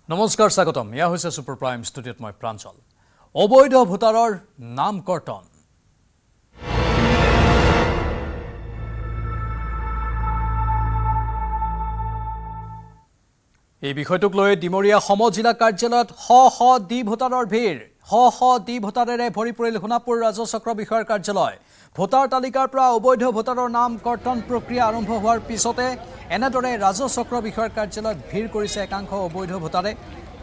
নমস্কাৰ স্বাগতম ইয়া হৈছে সুপাৰ প্ৰাইম ষ্টুডিঅ'ত মই প্ৰাঞ্জল অবৈধ ভোটাৰৰ নাম কৰ্তন এই বিষয়টোক লৈ ডিমৰীয়া সমজিলা কাৰ্যালয়ত শ ডি ভোটাৰৰ ভিৰ শ ডি ভোটাৰেৰে ভৰি পৰিল সোণাপুৰ ৰাজচক্ৰ বিষয়াৰ কাৰ্যালয় ভোটাৰ তালিকাৰ পৰা অবৈধ ভোটাৰৰ নাম কৰ্তন প্ৰক্ৰিয়া আৰম্ভ হোৱাৰ পিছতে এনেদৰে ৰাজচক্ৰ বিষয়াৰ কাৰ্যালয়ত ভিৰ কৰিছে একাংশ অবৈধ ভোটাৰে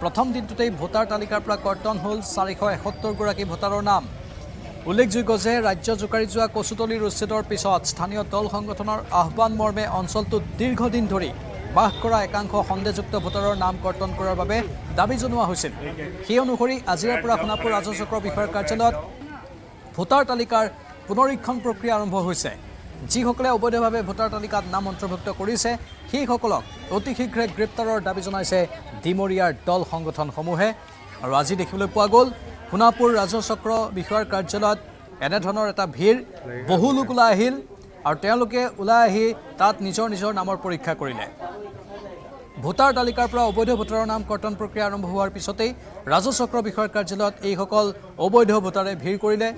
প্ৰথম দিনটোতেই ভোটাৰ তালিকাৰ পৰা কৰ্তন হ'ল 471 গৰাকী ভোটাৰৰ নাম উল্লেখযোগ্য যে ৰাজ্য জোকাৰি যোৱা কচুতলিৰ উচ্ছেদৰ পিছত স্থানীয় দল সংগঠনৰ আহ্বান মৰ্মে অঞ্চলটোত দীৰ্ঘদিন ধৰি বাস কৰা একাংশ সন্দেহযুক্ত ভোটাৰৰ নাম কৰ্তন কৰাৰ বাবে দাবী জনোৱা হৈছিল সেই অনুসৰি আজিৰে পৰা সোণাপুৰ ৰাজচক্ৰ বিষয়াৰ কাৰ্যালয়ত ভোটাৰ তালিকাৰ পুনৰীক্ষণ প্ৰক্ৰিয়া আৰম্ভ হৈছে যিসকলে অবৈধভাৱে ভোটাৰ তালিকাত নাম অন্তৰ্ভুক্ত কৰিছে সেইসকলক অতি শীঘ্ৰে গ্ৰেপ্তাৰৰ দাবী জনাইছে ডিমৰীয়াৰ দল সংগঠনসমূহে আৰু আজি দেখিবলৈ পোৱা গ'ল সোণাপুৰ ৰাজচক্ৰ বিষয়াৰ কাৰ্যালয়ত এনেধৰণৰ এটা ভিৰ বহু লোক ওলাই আহিল আৰু তেওঁলোকে ওলাই আহি তাত নিজৰ নিজৰ নামৰ পৰীক্ষা কৰিলে ভোটাৰ তালিকাৰ পৰা অবৈধ ভোটাৰৰ নাম কৰ্তন প্ৰক্ৰিয়া আৰম্ভ হোৱাৰ পিছতেই ৰাজচক্ৰ বিষয়াৰ কাৰ্যালয়ত এইসকল অবৈধ ভোটাৰে ভিৰ কৰিলে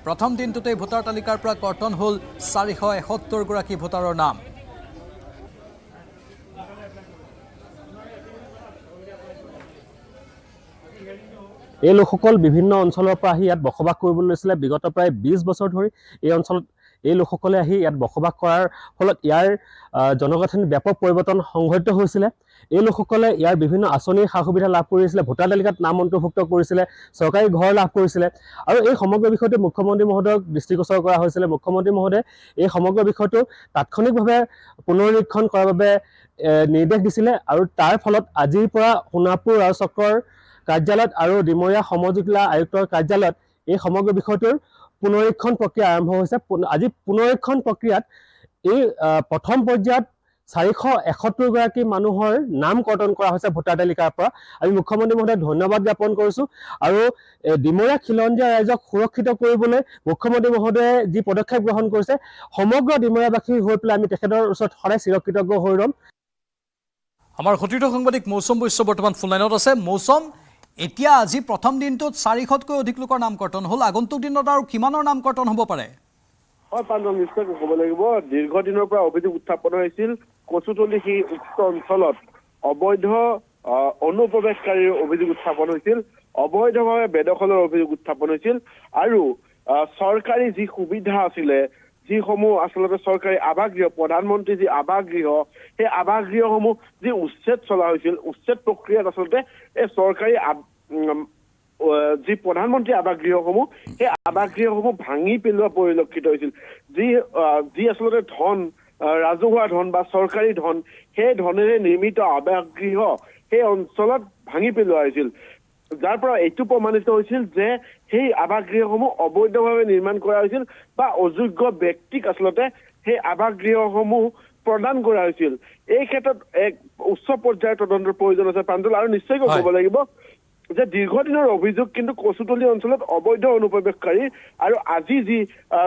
প্ৰথম দিনটোতেই ভোটাৰ তালিকাৰ পৰা কৰ্তন হ'ল 471 গৰাকী ভোটাৰৰ নাম এই লোকসকল বিভিন্ন অঞ্চলৰ পৰা আহি ইয়াত বসবাস কৰিবলৈ লৈছিলে বিগত প্ৰায় 20 বছৰ ধৰি এই অঞ্চলত এই লোকসকলে আহি ইয়াত বসবাস কৰাৰ ফলত ইয়াৰ জনগাঁথনিৰ ব্যাপক পৰিৱৰ্তন সংঘটিত হৈছিলে এই লোকসকলে ইয়াৰ বিভিন্ন আঁচনিৰ সা সুবিধা লাভ কৰিছিলে ভোটাৰ তালিকাত নাম অন্তৰ্ভুক্ত কৰিছিলে চৰকাৰী ঘৰ লাভ কৰিছিলে আৰু এই সমগ্ৰ বিষয়টো মুখ্যমন্ত্ৰী মহোদয়ক দৃষ্টিগোচৰ কৰা হৈছিলে মুখ্যমন্ত্ৰী মহোদয়ে এই সমগ্ৰ বিষয়টো তাৎক্ষণিকভাৱে পুনৰীক্ষণ কৰাৰ বাবে নিৰ্দেশ দিছিলে আৰু তাৰ ফলত আজিৰ পৰা সোণাপুৰ ৰাজচক্ৰৰ কাৰ্যালয়ত আৰু ডিমৰীয়া সমজিলা আয়ুক্তৰ কাৰ্যালয়ত এই সমগ্ৰ বিষয়টোৰ পুনৰীক্ষণ প্ৰক্ৰিয়া আৰম্ভ হৈছে আজি পুনৰীক্ষণ প্ৰক্ৰিয়াত এই প্ৰথম পৰ্যায়ত 471 গৰাকী মানুহৰ নাম কৰ্তন কৰা হৈছে ভোটাৰ তালিকাৰ পৰা আমি মুখ্যমন্ত্ৰী মহোদয়ক ধন্যবাদ জ্ঞাপন কৰিছো আৰু ডিমৰীয়া খিলঞ্জীয়া ৰাইজক সুৰক্ষিত কৰিবলৈ মুখ্যমন্ত্ৰী মহোদয়ে যি পদক্ষেপ গ্ৰহণ কৰিছে সমগ্ৰ ডিমৰীয়াবাসী হৈ পেলাই আমি তেখেতৰ ওচৰত সদায় চিৰকৃতজ্ঞ হৈ ৰম আমাৰ সতীৰ্থ সাংবাদিক মৌচম বৈশ্য বৰ্তমান ফুল লাইনত আছে মৌচম এতিয়া আজি প্ৰথম দিনটোত 400তকৈ অধিক লোকৰ নাম কৰ্তন হ'ল আগন্তুক দিনত আৰু কিমানৰ নাম কৰ্তন হ'ব পাৰে হয় পাঞ্জল নিশ্চয় ক'ব লাগিব দীৰ্ঘদিনৰ পৰা অভিযোগ উত্থাপন হৈছিল কচুতলি সেই উক্ত অঞ্চলত অবৈধ অনুপ্ৰৱেশকাৰীৰ অভিযোগ উত্থাপন হৈছিল অবৈধভাৱে বেদখলৰ অভিযোগ উত্থাপন হৈছিল আৰু চৰকাৰী যি সুবিধা আছিলে যিসমূহ আচলতে চৰকাৰী আৱাসগৃহ প্ৰধানমন্ত্ৰী যি আৱাসগৃহ সেই আৱাসগৃহসমূহ যি উচ্ছেদ চলা হৈছিল উচ্ছেদ প্ৰক্ৰিয়াত আচলতে এই চৰকাৰী যি প্ৰধানমন্ত্ৰী আৱাসগৃহসমূহ সেই আৱাসগৃহসমূহ ভাঙি পেলোৱা পৰিলক্ষিত হৈছিল যি আচলতে ধন ৰাজহুৱা ধন বা চৰকাৰী ধন সেই ধনেৰে নিৰ্মিত আৱাসগৃহ সেই অঞ্চলত ভাঙি পেলোৱা হৈছিল যাৰ পৰা এইটো প্ৰমাণিত হৈছিল যে সেই আৱাসগৃহসমূহ অবৈধভাৱে নিৰ্মাণ কৰা হৈছিল বা অযোগ্য ব্যক্তিক আচলতে সেই আৱাসগৃহসমূহ প্ৰদান কৰা হৈছিল এই ক্ষেত্ৰত এক উচ্চ পৰ্যায়ৰ তদন্তৰ প্ৰয়োজন আছে প্ৰাঞ্জল আৰু নিশ্চয়কৈ ক'ব লাগিব যে দীৰ্ঘদিনৰ অভিযোগ কিন্তু কচুতলি অঞ্চলত অবৈধ অনুপ্ৰৱেশকাৰী আৰু আজি যি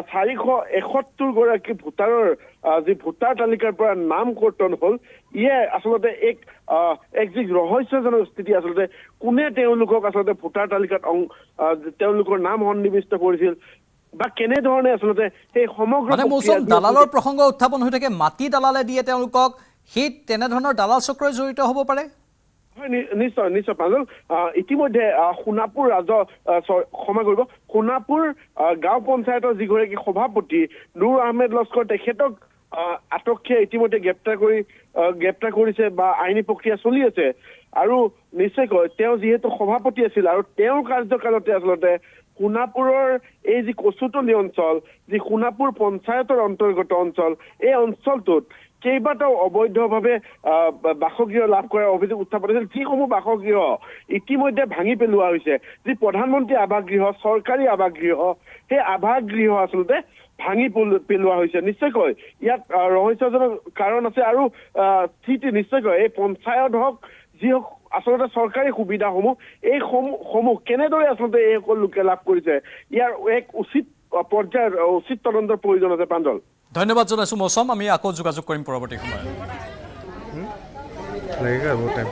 471 গৰাকী ভোটাৰৰ যি ভোটাৰ তালিকাৰ পৰা নাম কৰ্তন হ'ল ইয়ে আচলতে এক যি ৰহস্যজনক স্থিতি আচলতে কোনে তেওঁলোকক আচলতে ভোটাৰ তালিকাত তেওঁলোকৰ নাম সন্নিৱিষ্ট কৰিছিল বা কেনেধৰণে আচলতে সেই সমগ্ৰ দালালৰ প্ৰসংগ উত্থাপন হৈ থাকে মাটি দালালে দিয়ে তেওঁলোকক সেই তেনেধৰণৰ দালাল চক্ৰই জড়িত হ'ব পাৰে হয় নিশ্চয় নিশ্চয় পাঞ্জল ইতিমধ্যে সোণাপুৰ ক্ষমা কৰিব সোণাপুৰ গাঁও পঞ্চায়তৰ যিগৰাকী সভাপতি নুৰ আহমেদ লস্কৰ তেখেতক আটকীয়া ইতিমধ্যে গ্ৰেপ্তাৰ কৰিছে বা আইনী প্ৰক্ৰিয়া চলি আছে আৰু নিশ্চয়কৈ তেওঁ যিহেতু সভাপতি আছিল আৰু তেওঁৰ কাৰ্যকালতে আচলতে সোণাপুৰৰ এই যি কচুতলি অঞ্চল যি সোণাপুৰ পঞ্চায়তৰ অন্তৰ্গত অঞ্চল এই অঞ্চলটোত কেইবাটাও অবৈধভাৱে বাসগৃহ লাভ কৰাৰ অভিযোগ উত্থাপন হৈছিল যিসমূহ বাসগৃহ ইতিমধ্যে ভাঙি পেলোৱা হৈছে যি প্ৰধানমন্ত্ৰী আৱাসগৃহ চৰকাৰী আৱাসগৃহ সেই আৱাসগৃহ আচলতে ভাঙি পেলোৱা হৈছে নিশ্চয়কৈ ইয়াত ৰহস্যজনক কাৰণ আছে আৰু নিশ্চয়কৈ এই পঞ্চায়ত হওক যি হওক আচলতে চৰকাৰী সুবিধাসমূহ এই সমূহ কেনেদৰে আচলতে এইসকল লোকে লাভ কৰিছে ইয়াৰ এক উচিত পৰ্যায়ৰ উচিত তদন্তৰ প্ৰয়োজন আছে প্ৰাঞ্জল ধন্যবাদ জনাইছো মৌচম আমি আকৌ যোগাযোগ কৰিম পৰৱৰ্তী সময়ত लगेगा वो टाइम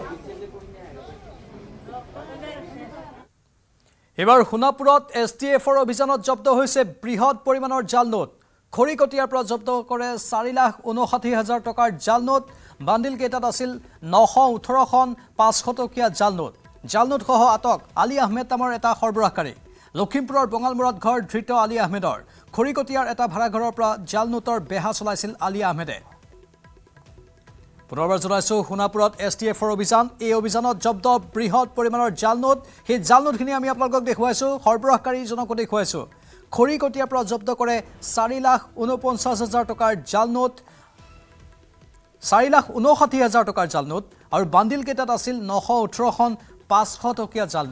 এবাৰ সোণাপুৰত STFৰ অভিযানত জব্দ হৈছে বৃহৎ পৰিমাণৰ জাল নোট খৰিকটীয়াৰ পৰা জব্দ কৰে 4,59,000 টকাৰ জাল নোট বান্দিল কেইটাত আছিল 918খন 500 টকীয়া জাল নোট সহ আটক আলী আহমেদ নামৰ এটা সৰবৰাহকাৰী লখিমপুৰৰ বঙালমুৰত ঘৰ ধৃত আলী আহমেদৰ খৰিকটীয়াৰ এটা ভাড়াঘৰৰ পৰা জাল নোটৰ বেহা চলাইছিল আলী আহমেদে পুনৰবাৰ জনাইছো সোণাপুৰত STFৰ অভিযান এই অভিযানত জব্দ বৃহৎ পৰিমাণৰ জাল নোট সেই জাল নোটখিনি আমি আপোনালোকক দেখুৱাইছো সৰবৰাহকাৰীজনকো দেখুৱাইছো খৰিকটীয়াৰ পৰা জব্দ কৰে 4,49,000 টকাৰ জাল নোট 4,59,000 টকাৰ জাল নোট আৰু বান্দিল কেইটাত আছিল 918খন 500 টকীয়া জাল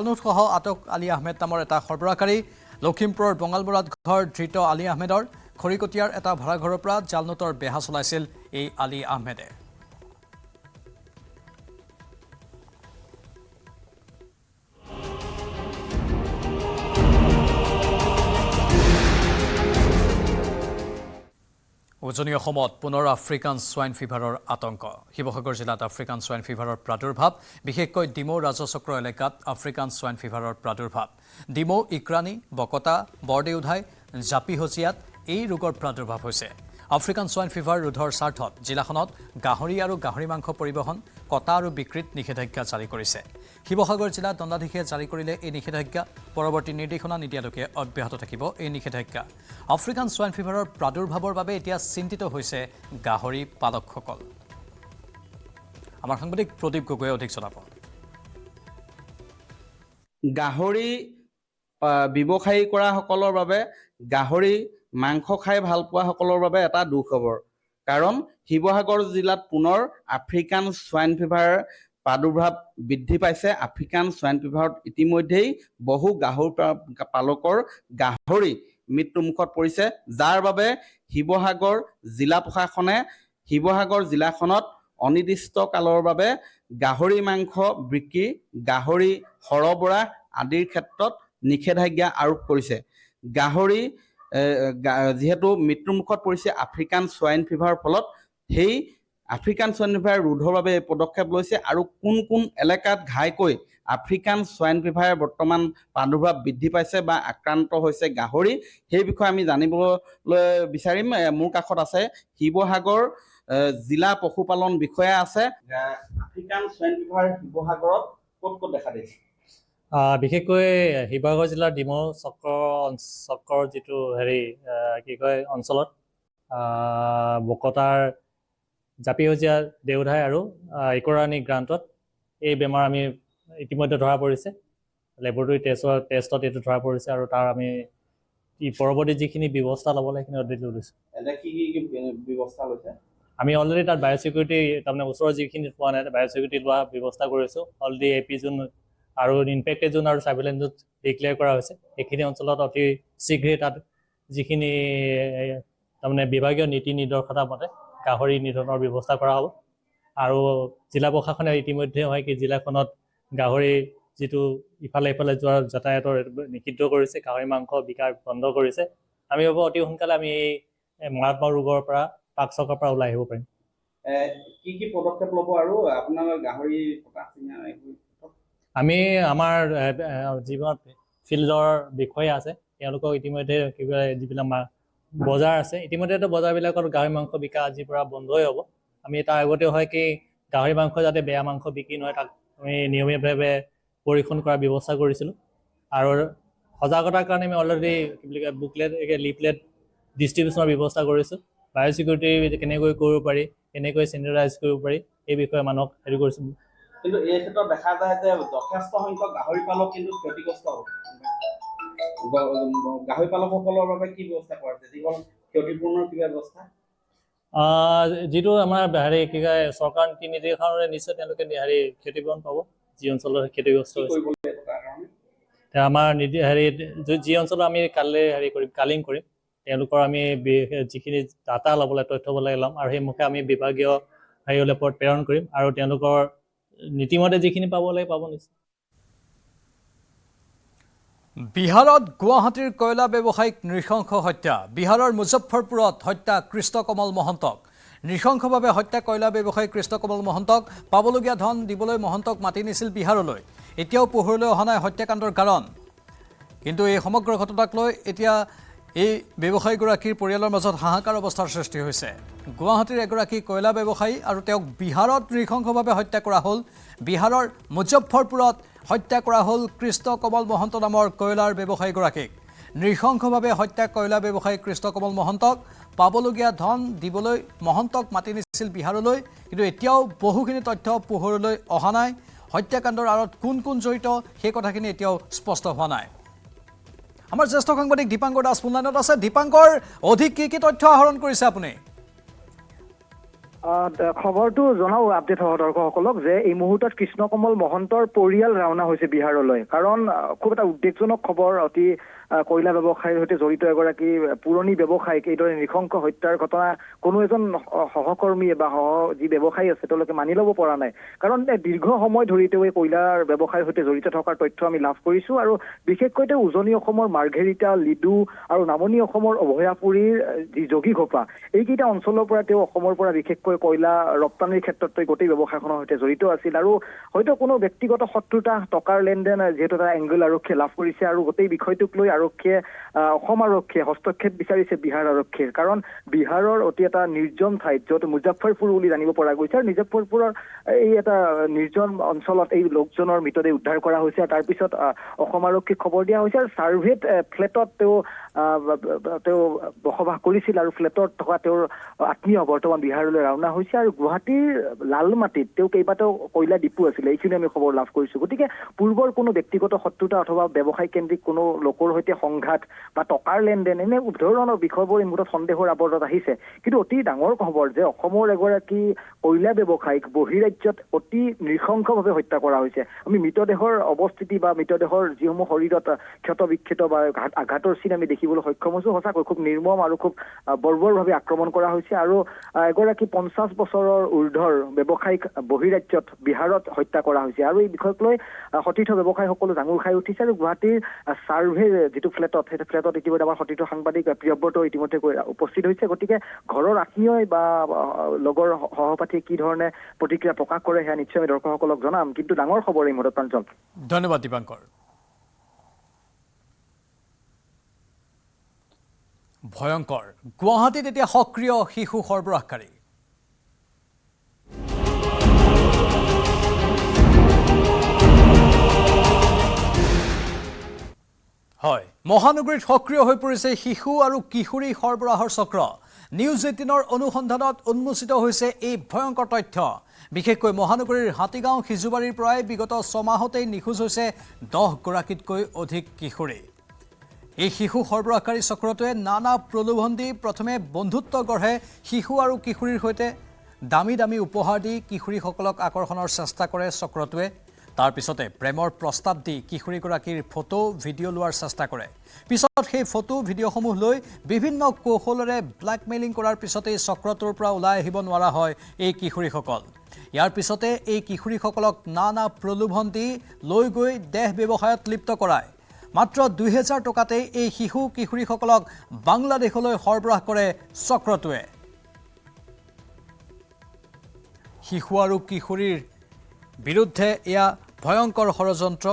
নোট সহ আটক আলী আহমেদ নামৰ এটা সৰবৰাহকাৰী লখিমপুৰৰ বঙালমুৰত ঘৰ ধৃত আলী আহমেদৰ খৰিকটীয়াৰ এটা ভাড়াঘৰৰ পৰা জাল নোটৰ বেহা চলাইছিল এই আলী আহমেদে উজনি অসমত পুনৰ আফ্ৰিকান সোয়াইন ফিভাৰৰ আতংক শিৱসাগৰ জিলাত আফ্ৰিকান সোয়াইন ফিভাৰৰ প্ৰাদুৰ্ভাৱ বিশেষকৈ ডিমৌ ৰাজচক্ৰ এলেকাত আফ্ৰিকান সোয়াইন ফিভাৰৰ প্ৰাদুৰ্ভাৱ ডিমৌ ইক্ৰাণী বকতা বৰদেউধাই জাপিহজিয়াত এই ৰোগৰ প্ৰাদুৰ্ভাৱ হৈছে আফ্ৰিকান সোয়াইন ফিভাৰ ৰোধৰ স্বাৰ্থত জিলাখনত গাহৰি আৰু গাহৰি মাংস পৰিবহণ কটা আৰু বিক্ৰীত নিষেধাজ্ঞা জাৰি কৰিছে শিৱসাগৰ জিলা দণ্ডাধীশে জাৰি কৰিলে এই নিষেধাজ্ঞা পৰৱৰ্তী নিৰ্দেশনা নিদিয়ালৈকে অব্যাহত থাকিব এই নিষেধাজ্ঞা আফ্ৰিকান সোয়াইন ফিভাৰৰ প্ৰাদুৰ্ভাৱৰ বাবে এতিয়া চিন্তিত হৈছে গাহৰি পালকসকল আমাৰ সাংবাদিক প্ৰদীপ গগৈয়ে অধিক জনাব গাহৰি ব্যৱসায়ী কৰা সকলৰ বাবে গাহৰি মাংস খাই ভাল পোৱা সকলৰ বাবে এটা দুখবৰ কাৰণ শিৱসাগৰ জিলাত পুনৰ আফ্ৰিকান সোয়াইন ফিভাৰ প্ৰাদুৰ্ভাৱ বৃদ্ধি পাইছে আফ্ৰিকান সোয়াইন ফিভাৰত ইতিমধ্যেই বহু গাহৰি পালকৰ গাহৰি মৃত্যুমুখত পৰিছে যাৰ বাবে শিৱসাগৰ জিলা প্ৰশাসনে শিৱসাগৰ জিলাখনত অনিৰ্দিষ্ট কালৰ বাবে গাহৰি মাংস বিক্ৰী গাহৰি সৰবৰাহ আদিৰ ক্ষেত্ৰত নিষেধাজ্ঞা আৰোপ কৰিছে গাহৰি যেহেতু মৃত্যুমুখত পৰিছে আফ্ৰিকান সোয়াইন ফিভাৰৰ ফলত সেই আফ্ৰিকান সোয়াইন ফিভাৰ ৰোধৰ বাবে এই পদক্ষেপ লৈছে আৰু কোন এলেকাত ঘাইকৈ আফ্ৰিকান সোয়াইন ফিভাৰ বৰ্তমান প্ৰাদুৰ্ভাৱ বৃদ্ধি পাইছে বা আক্ৰান্ত হৈছে গাহৰি সেই বিষয়ে আমি জানিবলৈ বিচাৰিম মোৰ কাষত আছে শিৱসাগৰ জিলা পশুপালন বিষয়া আছে আফ্ৰিকান সোয়াইন ফিভাৰ শিৱসাগৰত ক'ত দেখা দিছে বিশেষকৈ শিৱসাগৰ জিলাৰ ডিমৌ চক্ৰৰ যিটো কি কয় অঞ্চলত বকতাৰ জাপিহজীয়া দেউধাই আৰু ইকৰাণী গ্ৰান্তত এই বেমাৰ আমি ইতিমধ্যে ধৰা পৰিছে লেবৰেটৰী টেষ্টত এইটো ধৰা পৰিছে আৰু তাৰ আমি পৰৱৰ্তী যিখিনি ব্যৱস্থা ল'ব লাগে সেইখিনি অলৰেডি লৈছোঁ ব্যৱস্থা লৈছে আমি অলৰেডি তাত বায়'চিকিউৰিটি তাৰমানে ওচৰৰ যিখিনি পোৱা নাই বায়'চিকিউৰিটি লোৱা ব্যৱস্থা কৰিছোঁ অলৰেডি AP জোন আৰু ইনফেক্টেড জোন আৰু সাৰ্ভেইলেন্স জোন ডিক্লেয়াৰ কৰা হৈছে এইখিনি অঞ্চলত অতি শীঘ্ৰে তাত যিখিনি তাৰমানে বিভাগীয় নীতি নিৰ্দেশনা মতে গাহৰি নিধনৰ ব্যৱস্থা কৰা হ'ব আৰু জিলা প্ৰশাসনে ইতিমধ্যে হয় কি জিলাখনত গাহৰি যিটো ইফালে যোৱাৰ যাতায়াতৰ নিষিদ্ধ কৰিছে গাহৰি মাংস বিকাৰ বন্ধ কৰিছে আমি ভাবোঁ অতি সোনকালে আমি এই মাৰাত্মক ৰোগৰ পৰা পাকচকৰ পৰা ওলাই আহিব পাৰিম কি পদক্ষেপ ল'ব আৰু আপোনাৰ গাহৰি আমি আমাৰ যিবোৰ ফিল্ডৰ বিষয়া আছে তেওঁলোকক ইতিমধ্যে যিবিলাক বজাৰ আছে ইতিমধ্যেতো বজাৰবিলাকত গাহৰি মাংস বিকা আজিৰ পৰা বন্ধই হ'ব আমি তাৰ আগতেও হয় কি গাহৰি মাংস যাতে বেয়া মাংস বিক্ৰী নহয় তাক আমি নিয়মীয়াভাৱে পৰীক্ষণ কৰাৰ ব্যৱস্থা কৰিছিলোঁ আৰু সজাগতাৰ কাৰণে আমি অলৰেডি কি বুলি কয় বুকলেট লিফলেট ডিষ্ট্ৰিবিউশ্যনৰ ব্যৱস্থা কৰিছোঁ বায়'চিকিউৰিটি কেনেকৈ কৰিব পাৰি কেনেকৈ চেনিটাইজ কৰিব পাৰি এই বিষয়ে মানুহক কৰিছোঁ কিন্তু এই ক্ষেত্ৰত দেখা যায় যে যথেষ্ট সংখ্যক গাহৰি পালক কিন্তু ক্ষতিগ্ৰস্ত হ'ব গাহৰি পালকসকলৰ বাবে কি ব্যৱস্থা কৰা হৈছে যিখন ক্ষতিপূৰণৰ কিবা ব্যৱস্থা যিটো আমাৰ কি কয় চৰকাৰ নীতি নিৰ্দেশনাৰে নিশ্চয় তেওঁলোকে ক্ষতিপূৰণ পাব যি অঞ্চলত ক্ষতিগ্ৰস্ত হৈছে আমাৰ যি অঞ্চলত আমি কালিং কৰিম তেওঁলোকৰ আমি যিখিনি ডাটা ল'ব লাগে তথ্য ল'ব লাগে ল'ম আৰু সেই মুখে আমি বিভাগীয় লেবত প্ৰেৰণ কৰিম আৰু তেওঁলোকৰ নীতিমতে যিখিনি পাব লাগে পাব নিশ্চয় বিহাৰত গুৱাহাটীৰ কয়লা ব্যৱসায়িক নৃশংস হত্যা বিহাৰৰ মুজফ্ফৰপুৰত হত্যা কৃষ্ণকমল মহন্তক নৃশংসভাৱে হত্যা কয়লা ব্যৱসায়ী কৃষ্ণকমল মহন্তক পাবলগীয়া ধন দিবলৈ মহন্তক মাতি নিছিল বিহাৰলৈ এতিয়াও পোহৰলৈ অহা নাই হত্যাকাণ্ডৰ কাৰণ কিন্তু এই সমগ্ৰ ঘটনাক লৈ এতিয়া এই ব্যৱসায়ীগৰাকীৰ পৰিয়ালৰ মাজত হাহাকাৰ অৱস্থাৰ সৃষ্টি হৈছে গুৱাহাটীৰ এগৰাকী কয়লা ব্যৱসায়ী আৰু তেওঁক বিহাৰত নৃশংসভাৱে হত্যা কৰা হ'ল বিহাৰৰ মুজফ্ফৰপুৰত হত্যা কৰা হ'ল কৃষ্ণ কমল মহন্ত নামৰ কয়লাৰ ব্যৱসায়ীগৰাকীক নৃশংসভাৱে হত্যা কয়লা ব্যৱসায়ী কৃষ্ণ কমল মহন্তক পাবলগীয়া ধন দিবলৈ মহন্তক মাতি নিছিল বিহাৰলৈ কিন্তু এতিয়াও বহুখিনি তথ্য পোহৰলৈ অহা নাই হত্যাকাণ্ডৰ আঁৰত কোন কোন জড়িত সেই কথাখিনি এতিয়াও স্পষ্ট হোৱা নাই আমাৰ জ্যেষ্ঠ সাংবাদিক দীপাংকৰ দাস ফোনলাইনত আছে দীপাংকৰ অধিক কি তথ্য আহৰণ কৰিছে আপুনি খবৰটো জনাও আপডেট হোৱা দৰ্শকসকলক যে এই মুহূৰ্তত কৃষ্ণ কমল মহন্তৰ পৰিয়াল ৰাওনা হৈছে বিহাৰলৈ কাৰণ খুব এটা উদ্বেগজনক খবৰ অতি কয়লা ব্যৱসায়ীৰ সৈতে জড়িত এগৰাকী পুৰণি ব্যৱসায়ীক এইদৰে নৃশংস হত্যাৰ ঘটনা কোনো এজন সহকৰ্মী বা যি ব্যৱসায়ী আছে তেওঁলোকে মানি ল'ব পৰা নাই কাৰণ দীৰ্ঘ সময় ধৰি তেওঁ এই কয়লাৰ ব্যৱসায়ৰ সৈতে জড়িত থকাৰ তথ্য আমি লাভ কৰিছোঁ আৰু বিশেষকৈ তেওঁ উজনি অসমৰ মাৰ্ঘেৰিটা লিডু আৰু নামনি অসমৰ অভয়াপুৰীৰ যি যোগীঘোপা এইকেইটা অঞ্চলৰ পৰা তেওঁ অসমৰ পৰা বিশেষকৈ কয়লা ৰপ্তানিৰ ক্ষেত্ৰত গোটেই ব্যৱসায়খনৰ সৈতে জড়িত আছিল আৰু হয়তো কোনো ব্যক্তিগত শত্ৰুতা টকাৰ লেনদেন যিহেতু এটা এংগল আৰক্ষীয়ে লাভ কৰিছে আৰু গোটেই বিষয়টোক লৈ আৰক্ষীয়ে অসম আৰক্ষীয়ে হস্তক্ষেপ বিচাৰিছে বিহাৰ আৰক্ষীৰ কাৰণ বিহাৰৰ অতি এটা নিৰ্জন ঠাইত য'ত মুজফ্ফৰপুৰ বুলি জানিব পৰা গৈছে আৰু মুজফ্ফৰপুৰৰ এই এটা নিৰ্জন অঞ্চলত এই লোকজনৰ মৃতদেহ উদ্ধাৰ কৰা হৈছে আৰু তাৰপিছত অসম আৰক্ষীক খবৰ দিয়া হৈছে আৰু ছাৰ্ভেত ফ্লেটত তেওঁ বসবাস কৰিছিল আৰু ফ্লেটত থকা তেওঁৰ আত্মীয় বৰ্তমান বিহাৰলৈ ৰাওনা হৈছে আৰু গুৱাহাটীৰ লালমাটিত তেওঁ কেইবাটাও কয়লা ডিপু আছিলে এইখিনি আমি খবৰ লাভ কৰিছোঁ গতিকে পূৰ্বৰ কোনো ব্যক্তিগত শত্ৰুতা অথবা ব্যৱসায় কেন্দ্ৰিক কোনো লোকৰ সৈতে সংঘাত বা টকাৰ লেনদেন এনে ধৰণৰ বিষয়বোৰ এই মুহূৰ্তত সন্দেহৰ আৱৰ্তত আহিছে কিন্তু অতি ডাঙৰ খবৰ যে অসমৰ এগৰাকী কয়লা ব্যৱসায়ীক বহিৰাজ্যত অতি নৃশংসভাৱে হত্যা কৰা হৈছে আমি মৃতদেহৰ অৱস্থিতি বা মৃতদেহৰ যিসমূহ শৰীৰত ক্ষত বিক্ষত বা আঘাতৰ চিন আমি দেখিবলৈ সক্ষম হৈছোঁ সঁচাকৈ খুব নিৰ্মম আৰু খুব বৰ্বৰভাৱে আক্ৰমণ কৰা হৈছে আৰু এগৰাকী 50 বছৰৰ ঊৰ্ধৰ ব্যৱসায়িক বহিৰাজ্যত বিহাৰত হত্যা কৰা হৈছে আৰু এই বিষয়ক লৈ সতীৰ্থ ব্যৱসায়ীসকলো ডাঙৰ খাই উঠিছে আৰু গুৱাহাটীৰ ছাৰ্ভেৰ যিটো ফ্লেটত সেই ফ্লেটত ইতিমধ্যে আমাৰ সতীৰ্থ সাংবাদিক প্ৰিয়ব্ৰত ইতিমধ্যে উপস্থিত হৈছে গতিকে ঘৰৰ আত্মীয়ই বা লগৰ সহপাঠীয়ে কি ধৰণে প্ৰতিক্ৰিয়া প্ৰকাশ কৰে সেয়া নিশ্চয় আমি দৰ্শকসকলক জনাম কিন্তু ডাঙৰ খবৰ এই মুহূৰ্তত প্ৰাঞ্জল ধন্যবাদ দীপাংকৰ ভয়ংকৰ গুৱাহাটীত এতিয়া সক্ৰিয় শিশু সৰবৰাহকাৰী হয় মহানগৰীত সক্ৰিয় হৈ পৰিছে শিশু আৰু কিশোৰী সৰবৰাহৰ চক্ৰ নিউজ 18ৰ অনুসন্ধানত উন্মোচিত হৈছে এই ভয়ংকৰ তথ্য বিশেষকৈ মহানগৰীৰ হাতীগাঁও সিজুবাৰীৰ পৰাই বিগত 6 মাহতেই নিখোজ হৈছে 10 গৰাকীতকৈ অধিক কিশোৰী এই শিশু সৰবৰাহকাৰী চক্ৰটোৱে নানা প্ৰলোভন দি প্ৰথমে বন্ধুত্ব গঢ়ে শিশু আৰু কিশোৰীৰ সৈতে দামী দামী উপহাৰ দি কিশোৰীসকলক আকৰ্ষণৰ চেষ্টা কৰে চক্ৰটোৱে তাৰ পিছতে প্ৰেমৰ প্ৰস্তাৱ দি কিশোৰীগৰাকীৰ ফটো ভিডিঅ' লোৱাৰ চেষ্টা কৰে পিছত সেই ফটো ভিডিঅ'সমূহ লৈ বিভিন্ন কৌশলেৰে ব্লেকমেইলিং কৰাৰ পিছতেই চক্ৰটোৰ পৰা ওলাই আহিব নোৱাৰা হয় এই কিশোৰীসকল ইয়াৰ পিছতে এই কিশোৰীসকলক নানা প্ৰলোভন দি লৈ গৈ দেহ ব্যৱসায়ত লিপ্ত কৰায় মাত্ৰ 2000 টকাতেই এই শিশু কিশোৰীসকলক বাংলাদেশলৈ সৰবৰাহ কৰে চক্ৰটোৱে শিশু আৰু কিশোৰীৰ বিৰুদ্ধে এয়া ভয়ংকৰ ষড়যন্ত্ৰ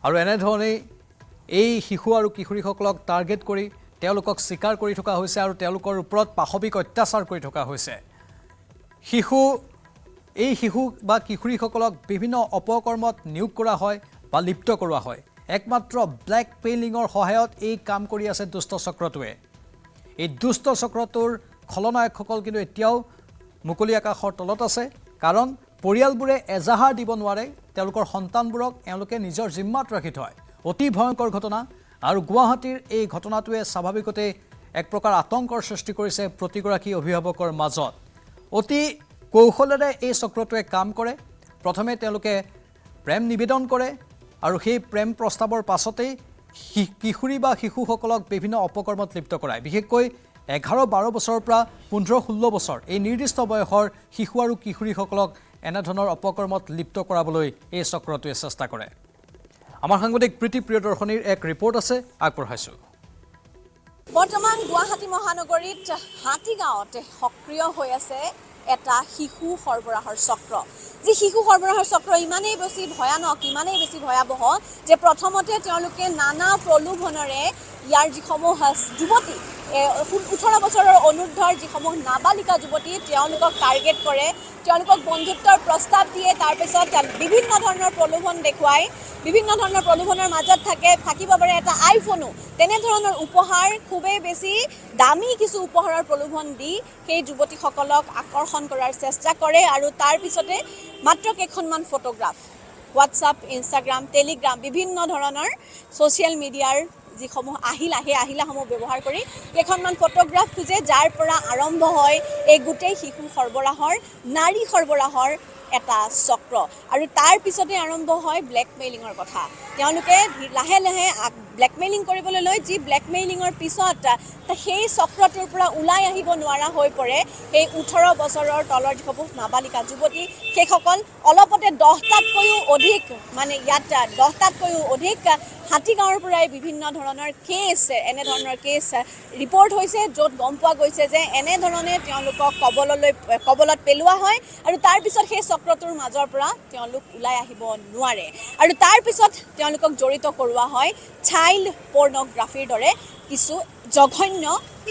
আৰু এনেধৰণেই এই শিশু আৰু কিশোৰীসকলক টাৰ্গেট কৰি তেওঁলোকক স্বীকাৰ কৰি থকা হৈছে আৰু তেওঁলোকৰ ওপৰত পাশবিক অত্যাচাৰ কৰি থকা হৈছে এই শিশু বা কিশোৰীসকলক বিভিন্ন অপকৰ্মত নিয়োগ কৰা হয় বা লিপ্ত কৰোৱা হয় একমাত্ৰ ব্লেকমেইলিঙৰ সহায়ত এই কাম কৰি আছে দুষ্ট চক্ৰটোৱে এই দুষ্ট চক্ৰটোৰ খলনায়কসকল কিন্তু এতিয়াও মুকলি আকাশৰ তলত আছে কাৰণ পৰিয়ালবোৰে এজাহাৰ দিব নোৱাৰে তেওঁলোকৰ সন্তানবোৰক এওঁলোকে নিজৰ জিম্মাত ৰাখি থয় অতি ভয়ংকৰ ঘটনা আৰু গুৱাহাটীৰ এই ঘটনাটোৱে স্বাভাৱিকতে এক প্ৰকাৰ আতংকৰ সৃষ্টি কৰিছে প্ৰতিগৰাকী অভিভাৱকৰ মাজত অতি কৌশলেৰে এই চক্ৰটোৱে কাম কৰে প্ৰথমে তেওঁলোকে প্ৰেম নিবেদন কৰে আৰু সেই প্ৰেম প্ৰস্তাৱৰ পাছতেই কিশোৰী বা শিশুসকলক বিভিন্ন অপকৰ্মত লিপ্ত কৰায় বিশেষকৈ 11-12 বছৰৰ পৰা 15-16 বছৰ এই নিৰ্দিষ্ট বয়সৰ শিশু আৰু কিশোৰীসকলক এনেধৰণৰ অপকৰ্মত লিপ্ত কৰাবলৈ এই চক্ৰটোৱে চেষ্টা কৰে আমাৰ সাংবাদিক প্ৰীতি প্ৰিয়দৰ্শনীৰ এক ৰিপৰ্ট আছে আগবঢ়াইছোঁ বৰ্তমান গুৱাহাটী মহানগৰীত হাতীগাঁৱত সক্ৰিয় হৈ আছে এটা শিশু সৰবৰাহৰ চক্ৰ যি শিশু সৰবৰাহৰ চক্ৰ ইমানেই বেছি ভয়ানক, ইমানেই বেছি ভয়াৱহ যে প্ৰথমতে তেওঁলোকে নানা প্ৰলোভনেৰে ইয়াৰ যিসমূহ যুৱতী 18 বছৰৰ অনুৰ্ধৰ যিসমূহ নাবালিকা যুৱতী তেওঁলোকক টাৰ্গেট কৰে, তেওঁলোকক বন্ধুত্বৰ প্ৰস্তাৱ দিয়ে, তাৰপিছত বিভিন্ন ধৰণৰ প্ৰলোভন দেখুৱাই, বিভিন্ন ধৰণৰ প্ৰলোভনৰ মাজত থাকিব পাৰে এটা আইফোনো, তেনেধৰণৰ উপহাৰ, খুবেই বেছি দামী কিছু উপহাৰৰ প্ৰলোভন দি সেই যুৱতীসকলক আকৰ্ষণ কৰাৰ চেষ্টা কৰে আৰু তাৰপিছতে মাত্ৰ কেইখনমান ফটোগ্ৰাফ হোৱাটছআপ, ইনষ্টাগ্ৰাম, টেলিগ্ৰাম বিভিন্ন ধৰণৰ ছ'চিয়েল মিডিয়াৰ যিসমূহ আহিলা সেই আহিলাসমূহ ব্যৱহাৰ কৰি কেইখনমান ফটোগ্ৰাফ খোজে, যাৰ পৰা আৰম্ভ হয় এই গোটেই শিশু সৰবৰাহৰ, নাৰী সৰবৰাহৰ এটা চক্ৰ। আৰু তাৰ পিছতে আৰম্ভ হয় ব্লেকমেইলিঙৰ কথা। তেওঁলোকে লাহে লাহে ব্লেকমেইলিং কৰিবলৈ লয়, যি ব্লেকমেইলিঙৰ পিছত সেই চক্ৰটোৰ পৰা ওলাই আহিব নোৱাৰা হৈ পৰে সেই 18 বছৰৰ তলৰ যিসমূহ নাবালিকা যুৱতী, সেইসকল অলপতে 10টাতকৈও অধিক, মানে ইয়াত 10টাতকৈও অধিক হাতীগাঁৱৰ পৰাই বিভিন্ন ধৰণৰ এনেধৰণৰ কেছ ৰিপৰ্ট হৈছে, য'ত গম পোৱা গৈছে যে এনেধৰণে তেওঁলোকক কবলত পেলোৱা হয় আৰু তাৰপিছত সেই চক্ৰটোৰ মাজৰ পৰা তেওঁলোক ওলাই আহিব নোৱাৰে আৰু তাৰপিছত তেওঁলোকক জড়িত কৰোৱা হয় চাইল্ড পৰ্ণগ্ৰাফিৰ দৰে কিছু জঘন্য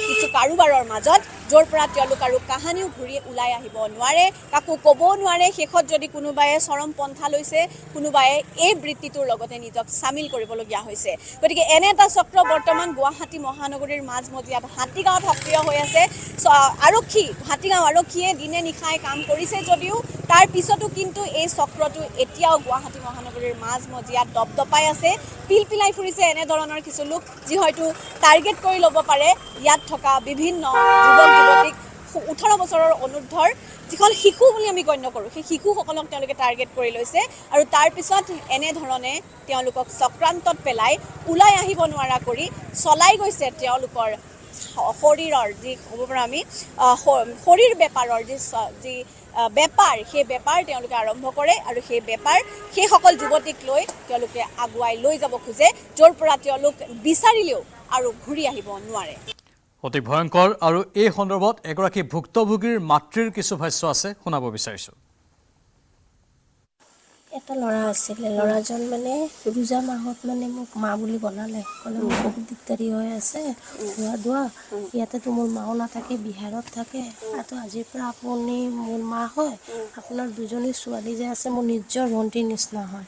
কিছু কাৰোবাৰৰ মাজত, য'ৰ পৰা তেওঁলোক আৰু কাহানিও ঘূৰি ওলাই আহিব নোৱাৰে, কাকো ক'বও নোৱাৰে। শেষত যদি কোনোবাই চৰম পন্থা লৈছে, কোনোবাই এই বৃত্তিটোৰ লগতে নিজক চামিল কৰিবলগীয়া হৈছে। গতিকে এনে এটা চক্ৰ বৰ্তমান গুৱাহাটী মহানগৰীৰ মাজমজিয়াত হাতীগাঁৱত সক্ৰিয় হৈ আছে। হাতীগাঁও আৰক্ষীয়ে দিনে নিশাই কাম কৰিছে যদিও তাৰ পিছতো কিন্তু এই চক্ৰটো এতিয়াও গুৱাহাটী মহানগৰীৰ মাজমজিয়াত দপদপাই আছে, পিলপিলাই ফুৰিছে এনেধৰণৰ কিছু লোক, যি হয়তো টাৰ্গেট কৰি ল'ব পাৰে ইয়াত থকা বিভিন্ন যুৱক যুৱতীক, 18 বছৰৰ অনুৰ্ধৰ যিখন শিশু বুলি আমি গণ্য কৰোঁ, সেই শিশুসকলক তেওঁলোকে টাৰ্গেট কৰি লৈছে আৰু তাৰপিছত এনেধৰণে তেওঁলোকক চক্ৰান্তত পেলাই ওলাই আহিব নোৱাৰা কৰি চলাই গৈছে তেওঁলোকৰ শৰীৰৰ যি ক'ব পাৰোঁ আমি শৰীৰ বেপাৰৰ যি বেপাৰ, সেই বেপাৰ তেওঁলোকে আৰম্ভ কৰে আৰু সেই বেপাৰ সেইসকল যুৱতীক লৈ তেওঁলোকে আগুৱাই লৈ যাব খোজে, য'ৰ পৰা তেওঁলোক বিচাৰিলেও আৰু ঘূৰি আহিব নোৱাৰে। অতি ভয়ংকৰ। আৰু এই সন্দৰ্ভত এগৰাকী ভুক্তভোগীৰ মাতৃৰ কিছু ভাষ্য আছে, শুনাব বিচাৰিছোঁ। এটা ল'ৰা আছিলে, ল'ৰাজন মানে ৰোজা মাহত মানে মোক মা বুলি বনালে, ক'লে মোৰ বহুত দিগদাৰী হৈ আছে, দোৱা ইয়াতেতো মোৰ মাও নাথাকে, বিহাৰত থাকে, আৰু আজিৰ পৰা আপুনি মোৰ মা হয়, আপোনাৰ দুজনী ছোৱালী যে আছে মোৰ নিজৰ ভণ্টিৰ নিচিনা হয়,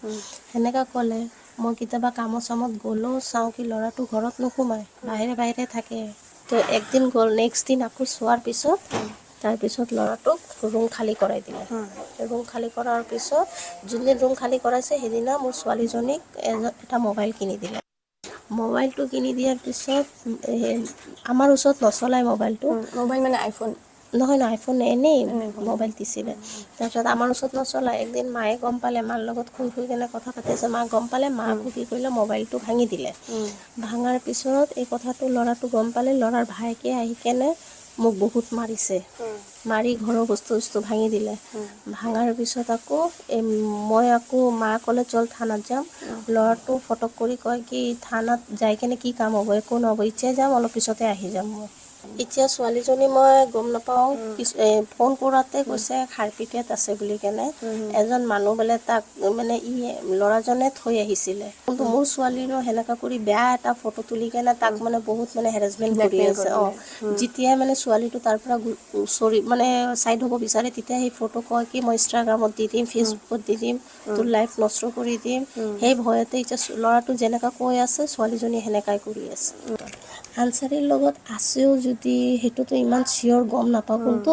সেনেকৈ ক'লে। মই কেতিয়াবা কামত চামত গ'লেও চাওঁ কি ল'ৰাটো ঘৰত নোসোমায়, বাহিৰে থাকে। তো একদিন গ'ল, নেক্সট দিন আকৌ চোৱাৰ পিছত তাৰপিছত ল'ৰাটোক ৰুম খালী কৰাই দিলে। ৰুম খালী কৰাৰ পিছত যোনদিন ৰুম খালী কৰাইছে সেইদিনা মোৰ ছোৱালীজনীক এটা মোবাইল কিনি দিলে। মোবাইলটো কিনি দিয়াৰ পিছত আমাৰ ওচৰত নচলায় মোবাইলটো। মোবাইল মানে আইফোন? নহয়, আইফোন এনেই মোবাইল দিছিলে। তাৰপিছত আমাৰ ওচৰত নচলায়। একদিন মায়ে গম পালে, মাৰ লগত শুই কেনে কথা পাতি আছে, মা গম পালে, মাকো কি কৰিলে মোবাইলটো ভাঙি দিলে। ভাঙাৰ পিছত এই কথাটো ল'ৰাটো গম পালে, ল'ৰাৰ ভায়েকে আহি কেনে মোক বহুত মাৰিছে, মাৰি ঘৰৰ বস্তু ভাঙি দিলে। ভাঙাৰ পিছত আকৌ মই আকৌ মা ক'লে চল থানাত যাম, ল'ৰাটো ফটক কৰি কয় কি থানাত যাই কেনে কি কাম হ'ব, একো নহ'ব, এতিয়াই যাম, অলপ পিছতে আহি যাম মই। এতিয়া ছোৱালীজনী মই গম নাপাওঁ, ফোন কৰাতে কৈছে খাৰপিটিয়াত আছে বুলি কেনে। এজন মানুহ বোলে তাক মানে ল'ৰাজনে থৈ আহিছিলে, কিন্তু মোৰ ছোৱালীৰো সেনেকা কৰি বেয়া এটা ফটো তুলি কেনে তাক মানে বহুত মানে হেৰাছমেণ্ট কৰি আছে। যেতিয়াই মানে ছোৱালীটো তাৰ পৰা মানে ছাইড হ'ব বিচাৰে, তেতিয়া সেই ফটো কয় কি মই ইনষ্টাগ্ৰামত দি দিম, ফেচবুকত দি দিম, তোৰ লাইফ নষ্ট কৰি দিম। সেই ভয়তে এতিয়া ল'ৰাটো যেনেকা কৈ আছে ছোৱালীজনী সেনেকাই কৰি আছে। আনচাৰীৰ লগত আছেও যদি সেইটোতো ইমান চিয়'ৰ গম নাপাওঁ, কিন্তু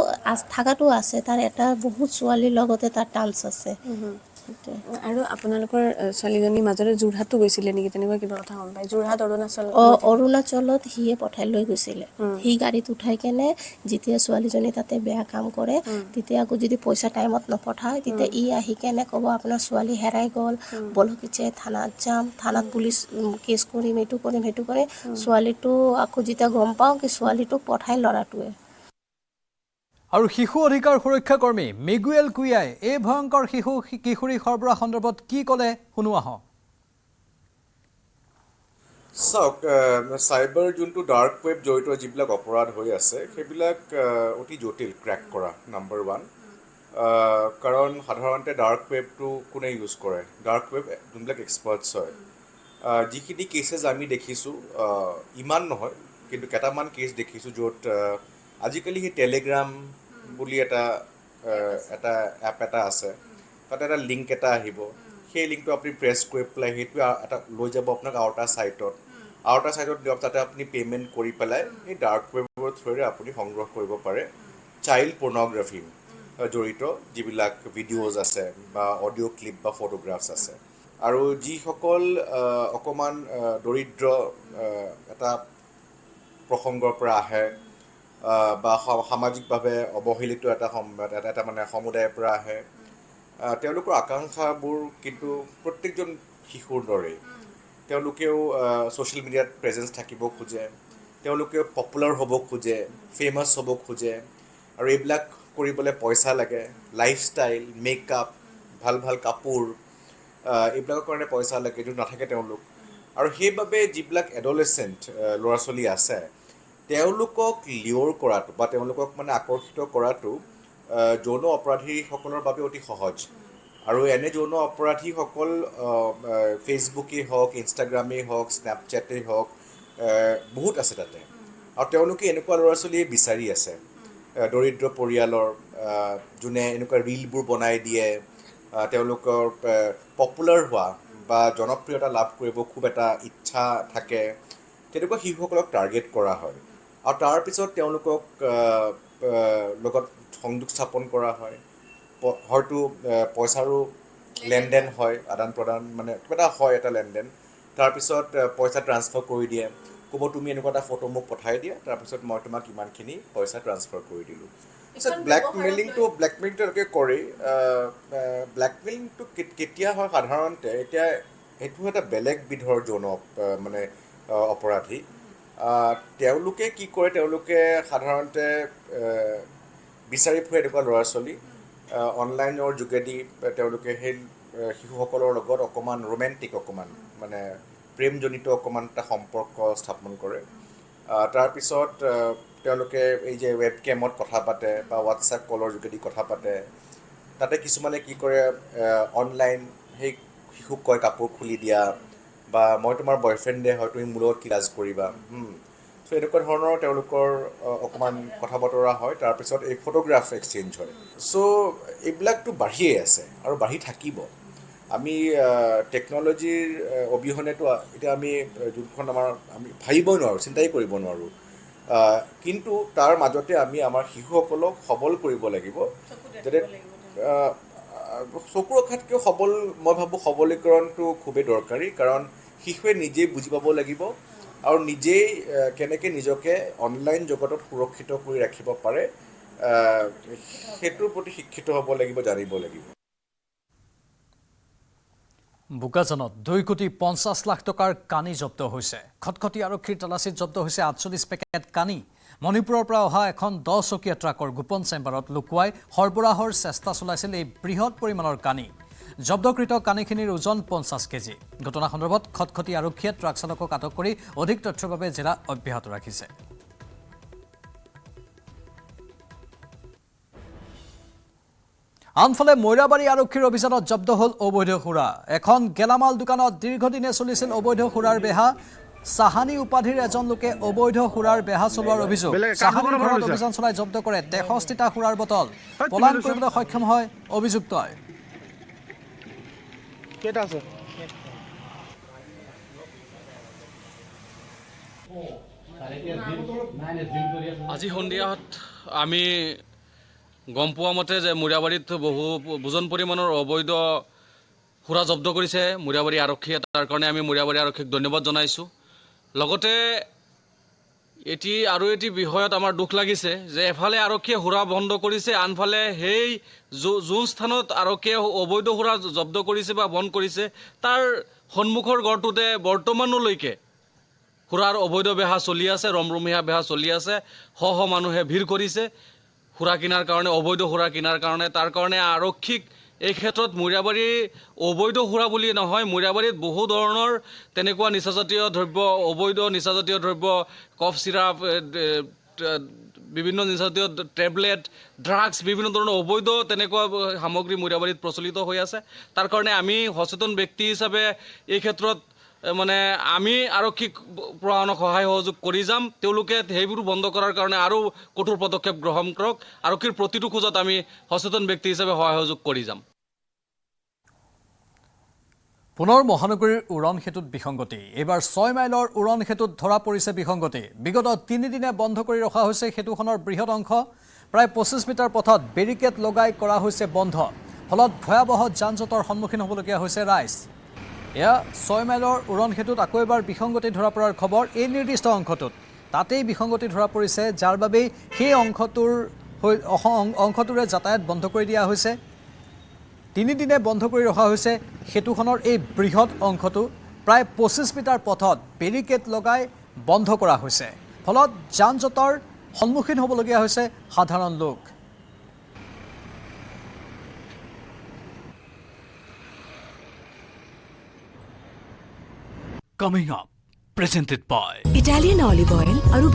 থকাটো আছে, তাৰ এটা বহুত ছোৱালীৰ লগতে তাৰ টান্স আছে। আৰু আপোনালোকৰ ছোৱালীজনীৰ মাজতে যোৰহাটো গৈছিলে নেকি, তেনেকুৱা কিবা কথা গম পায়? যোৰহাট, অৰুণাচল? অৰুণাচলত সিয়ে পঠাই লৈ গৈছিলে। সি গাড়ীত উঠাই কেনে যেতিয়া ছোৱালীজনী তাতে বেয়া কাম কৰে, তেতিয়া আকৌ যদি পইচা টাইমত নপঠায়, তেতিয়া আহি কেনে ক'ব আপোনাৰ ছোৱালী হেৰাই গ'ল, বলক এতিয়া থানাত যাম, থানাত পুলিচ কেছ কৰিম, এইটো কৰিম সেইটো কৰিম। ছোৱালীটো আকৌ যেতিয়া গম পাওঁ কি ছোৱালীটোক পঠাই ল'ৰাটোৱে। আৰু শিশু অধিকাৰ সুৰক্ষা কৰ্মী মিগুৱেল কুইয়াই এই ভয়ংকৰ কিশোৰী সৰবৰাহ সন্দৰ্ভত কি ক'লে শুনো আহক। চাওক, চাইবাৰ যোনটো ডাৰ্ক ৱেব জড়িত যিবিলাক অপৰাধ হৈ আছে, সেইবিলাক অতি জটিল ক্ৰেক কৰা, নাম্বাৰ 1। কাৰণ সাধাৰণতে ডাৰ্ক ৱেবটো কোনে ইউজ কৰে ডাৰ্ক ৱেব যোনবিলাক এক্সপাৰ্টছ হয় যিখিনি কেছেছ আমি দেখিছোঁ ইমান নহয় কিন্তু কেইটামান কেছ দেখিছোঁ য'ত আজিকালি সেই টেলিগ্ৰাম বুলি এটা এপ এটা আছে তাতে এটা লিংক এটা আহিব সেই লিংকটো আপুনি প্ৰেছ কৰি পেলাই সেইটো এটা লৈ যাব আপোনাক আউটাৰ ছাইটত দিয়ক তাতে আপুনি পে'মেণ্ট কৰি পেলাই সেই ডাৰ্ক ৱেবৰ থ্ৰুৰে আপুনি সংগ্ৰহ কৰিব পাৰে চাইল্ড পৰ্ণগ্ৰাফি জড়িত যিবিলাক ভিডিঅ'জ আছে বা অডিঅ' ক্লিপ বা ফটোগ্ৰাফছ আছে আৰু যিসকল অকণমান দৰিদ্ৰ এটা প্ৰসংগৰ পৰা আহে বা সামাজিকভাৱে অৱহেলিত এটা মানে সমুদায়ৰ পৰা আহে তেওঁলোকৰ আকাংক্ষাবোৰ কিন্তু প্ৰত্যেকজন শিশুৰ দৰেই তেওঁলোকেও ছ'চিয়েল মিডিয়াত প্ৰেজেঞ্চ থাকিব খোজে তেওঁলোকেও পপুলাৰ হ'ব খোজে ফেমাছ হ'ব খোজে আৰু এইবিলাক কৰিবলৈ পইচা লাগে লাইফষ্টাইল মেকআপ ভাল ভাল কাপোৰ এইবিলাকৰ কাৰণে পইচা লাগে যিটো নাথাকে তেওঁলোক আৰু সেইবাবে যিবিলাক এডলেচেণ্ট ল'ৰা ছোৱালী আছে তেওঁলোকক লিয়ৰ কৰাটো বা তেওঁলোকক মানে আকৰ্ষিত কৰাটো যৌন অপৰাধীসকলৰ বাবে অতি সহজ আৰু এনে যৌন অপৰাধীসকল ফেচবুকেই হওক ইনষ্টাগ্ৰামেই হওক স্নেপচেটেই হওক বহুত আছে তাতে আৰু তেওঁলোকে এনেকুৱা ল'ৰা ছোৱালীয়ে বিচাৰি আছে দৰিদ্ৰ পৰিয়ালৰ যোনে এনেকুৱা ৰীলবোৰ বনাই দিয়ে তেওঁলোকৰ পপুলাৰ হোৱা বা জনপ্ৰিয়তা লাভ কৰিব খুব এটা ইচ্ছা থাকে তেনেকুৱা শিশুসকলক টাৰ্গেট কৰা হয় আৰু তাৰপিছত তেওঁলোকক লগত সংযোগ স্থাপন কৰা হয় হয়তো পইচাৰো লেনদেন হয় আদান প্ৰদান মানে কিবা এটা হয় এটা লেনদেন তাৰপিছত পইচা ট্ৰান্সফাৰ কৰি দিয়ে ক'ব তুমি এনেকুৱা এটা ফটো মোক পঠাই দিয়া তাৰপিছত মই তোমাক ইমানখিনি পইচা ট্ৰান্সফাৰ কৰি দিলোঁ তাৰপিছত ব্লেকমেইলিংটো তেওঁলোকে কৰে ব্লেকমেইলিংটো কেতিয়া হয় সাধাৰণতে এতিয়া সেইটো এটা বেলেগ বিধৰ যৌন মানে অপৰাধী তেওঁলোকে কি কৰে তেওঁলোকে সাধাৰণতে বিচাৰি ফুৰে এনেকুৱা ল'ৰা ছোৱালী অনলাইনৰ যোগেদি তেওঁলোকে সেই শিশুসকলৰ লগত অকণমান ৰোমেণ্টিক অকণমান মানে প্ৰেমজনিত অকণমান এটা সম্পৰ্ক স্থাপন কৰে তাৰপিছত তেওঁলোকে এই যে ৱেব কেমত কথা পাতে বা হোৱাটছএপ কলৰ যোগেদি কথা পাতে তাতে কিছুমানে কি কৰে অনলাইন সেই শিশুক কয় কাপোৰ খুলি দিয়া বা মই তোমাৰ বয়ফ্ৰেণ্ডে হয় তুমি মোৰ লগত কি লাজ কৰিবা চ' এনেকুৱা ধৰণৰ তেওঁলোকৰ অকণমান কথা বতৰা হয় তাৰপিছত এই ফটোগ্ৰাফ এক্সচেঞ্জ হয় চ' এইবিলাকতো বাঢ়িয়ে আছে আৰু বাঢ়ি থাকিব আমি টেকন'লজিৰ অবিহনেতো এতিয়া আমি যোনখন আমি ভাবিবই নোৱাৰোঁ চিন্তাই কৰিব নোৱাৰোঁ কিন্তু তাৰ মাজতে আমি আমাৰ শিশুসকলক সবল কৰিব লাগিব যাতে চকু ৰখাতকৈ মই ভাবোঁ সবলীকৰণটো খুবেই দৰকাৰী কাৰণ শিশুৱে নিজেই বুজি পাব লাগিব আৰু নিজেই কেনেকৈ নিজকে অনলাইন জগতত সুৰক্ষিত কৰি ৰাখিব পাৰে সেইটোৰ প্ৰতি শিক্ষিত হ'ব লাগিব জানিব লাগিব বোকাজানত 2,50,00,000 টকাৰ কানি জব্দ হৈছে খটখটি আৰক্ষীৰ তালাচীত জব্দ হৈছে 48 পেকেট কানি মণিপুৰৰ পৰা অহা এখন 10 চকীয়া ট্ৰাকৰ গোপন চেম্বাৰত লুকুৱাই সৰবৰাহৰ চেষ্টা চলাইছিল এই বৃহৎ পৰিমাণৰ কানি জব্দকৃত কানিখিনিৰ ওজন 50 কেজি ঘটনা সন্দৰ্ভত খটখটি আৰক্ষীয়ে ট্ৰাক চালকক আটক কৰি অধিক তথ্যৰ বাবে জেৰা অব্যাহত ৰাখিছে আনফালে মৈৰাবাৰী আৰক্ষীৰ অভিযানত জব্দ হ'ল অবৈধ সুৰা এখন গেলামাল দোকানত দীৰ্ঘদিনে চলিছিল অবৈধ সুৰাৰ বেহা সাহানি উপাধিৰ এজন লোকে অবৈধ সুৰাৰ বেহা চলোৱাৰ অভিযোগ সাহানিৰ ঘৰত অভিযান চলাই জব্দ কৰে 63টা সুৰাৰ বটল পলায়ন কৰিবলৈ সক্ষম হয় অভিযুক্তই কেটা আছে আজি সন্ধিয়াত আমি গম পোৱা মতে যে মৈৰাবাৰীত বুজন পৰিমাণৰ অবৈধ সুৰা জব্দ কৰিছে মৈৰাবাৰী আৰক্ষীয়ে তাৰ কাৰণে আমি মৈৰাবাৰী আৰক্ষীক ধন্যবাদ জনাইছোঁ লগতে এটি বিষয়ত আমাৰ দুখ লাগিছে যে এফালে আৰক্ষীয়ে সুৰা বন্ধ কৰিছে আনফালে সেই যোন স্থানত আৰক্ষীয়ে অবৈধ সুৰা জব্দ কৰিছে বা বন্ধ কৰিছে তাৰ সন্মুখৰ ঘৰটোতে বৰ্তমানলৈকে সুৰাৰ অবৈধ বেহা চলি আছে ৰমৰমীয়া বেহা চলি আছে শ মানুহে ভিৰ কৰিছে সুৰা কিনাৰ কাৰণে অবৈধ সুৰা কিনাৰ কাৰণে তাৰ কাৰণে আৰক্ষীক এই ক্ষেত্ৰত মৈৰাবাৰী অবৈধ সুৰা বুলি নহয় মৈৰাবাৰীত বহু ধৰণৰ তেনেকুৱা নিচাজাতীয় দ্ৰব্য অবৈধ নিচাজাতীয় দ্ৰব্য কফ চিৰাপ বিভিন্ন নিচাজাতীয় টেবলেট ড্ৰাগছ বিভিন্ন ধৰণৰ অবৈধ তেনেকুৱা সামগ্ৰী মৰিয়াবাৰীত প্ৰচলিত হৈ আছে তাৰ কাৰণে আমি সচেতন ব্যক্তি হিচাপে এই ক্ষেত্ৰত মানে আমি আৰক্ষীক প্ৰশাসনক সহায় সহযোগ কৰি যাম তেওঁলোকে সেইবোৰ বন্ধ কৰাৰ কাৰণে আৰু কঠোৰ পদক্ষেপ গ্ৰহণ কৰক আৰক্ষীৰ প্ৰতিটো খোজত আমি সচেতন ব্যক্তি হিচাপে সহায় সহযোগ কৰি যাম পুনৰ মহানগৰীৰ উৰণ সেতুত বিসংগতি এইবাৰ 6 মাইলৰ উৰণ সেতুত ধৰা পৰিছে বিসংগতি বিগত 3 দিনে বন্ধ কৰি ৰখা হৈছে সেতুখনৰ বৃহৎ অংশ প্ৰায় 25 মিটাৰ পথত বেৰিকেড লগাই কৰা হৈছে বন্ধ ফলত ভয়াবহ যান-জঁটৰ সন্মুখীন হ'বলগীয়া হৈছে ৰাইজ এয়া 6 মাইলৰ উৰণ সেতুত আকৌ এবাৰ বিসংগতি ধৰা পৰাৰ খবৰ এই নিৰ্দিষ্ট অংশটোত তাতেই বিসংগতি ধৰা পৰিছে যাৰ বাবে সেই অংশটোৰে যাতায়াত বন্ধ কৰি দিয়া হৈছে 3 দিনে বন্ধ কৰি ৰখা হৈছে সেতুখনৰ এই বৃহৎ অংশটো প্ৰায় 25 মিটাৰ পথত বেৰিকেড লগাই বন্ধ কৰা হৈছে ফলত যান-জঁটৰ সন্মুখীন হ'বলগীয়া হৈছে সাধাৰণ লোক Coming up, presented by Italian olive oil আৰু